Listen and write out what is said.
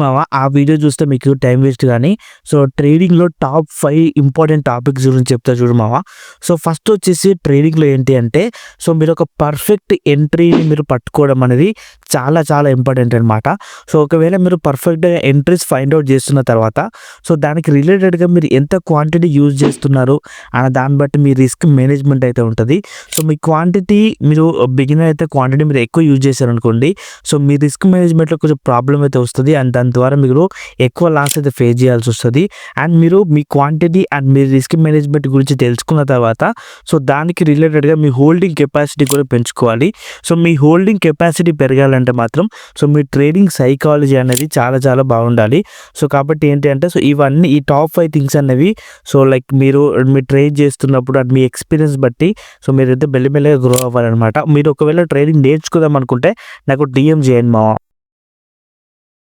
మామ ఆ వీడియో చూస్తే మీకు టైం వేస్ట్ గానీ, సో ట్రేడింగ్‌లో టాప్ 5 ఇంపార్టెంట్ టాపిక్స్ గురించి చెప్తా చూడు మామ. సో ఫస్ట్ వచ్చేసి ట్రేడింగ్‌లో ఏంటి అంటే, సో మీరొక పర్ఫెక్ట్ ఎంట్రీని మీరు పట్టుకోవడం అనేది చాలా చాలా ఇంపార్టెంట్ అనమాట. సో ఒకవేళ మీరు పర్ఫెక్ట్‌గా ఎంట్రీస్ ఫైండ్ ఔట్ చేస్తున్న తర్వాత, సో దానికి రిలేటెడ్‌గా మీరు ఎంత క్వాంటిటీ యూజ్ చేస్తున్నారు అన్న దాన్ని బట్టి మీ రిస్క్ మేనేజ్మెంట్ అయితే ఉంటది. సో మీ క్వాంటిటీ మీరు బిగినర్ అయితే క్వాంటిటీ మీరు ఎక్కువ యూజ్ చేశారనుకోండి, సో మీ రిస్క్ మేనేజ్మెంట్‌లో కొంచెం ప్రాబ్లమ్ అయితే వస్తది. అండ్ దాని ద్వారా మీరు ఎక్కువ లాస్ అయితే ఫేస్ చేయాల్సొస్తది. అండ్ మీరు మీ క్వాంటిటీ అండ్ మీ రిస్క్ మేనేజ్మెంట్ గురించి తెలుసుకున్న తర్వాత, సో దానికి రిలేటెడ్‌గా మీ హోల్డింగ్ కెపాసిటీ కూడా పెంచుకోవాలి. సో మీ హోల్డింగ్ కెపాసిటీ పెరగాలంటే మాత్రం, సో మీ ట్రేడింగ్ సైకాలజీ అనేది చాలా చాలా బాగుండాలి. సో కాబట్టి ఏంటి అంటే, సో ఇవన్నీ ఈ టాప్ 5 థింగ్స్ అనేవి, సో లైక్ మీరు ట్రేడ్ చేస్తున్నప్పుడు అండ్ మీ ఎక్స్‌పీరియన్స్ బట్టి, సో మీరైతే మెల్లమెల్లగా గ్రో అవ్వాలనమాట. మీరు ఒకవేళ ట్రేడింగ్ నేర్చుకుందాం అనుకుంటే నాకు డీఎం చేయండి మామ.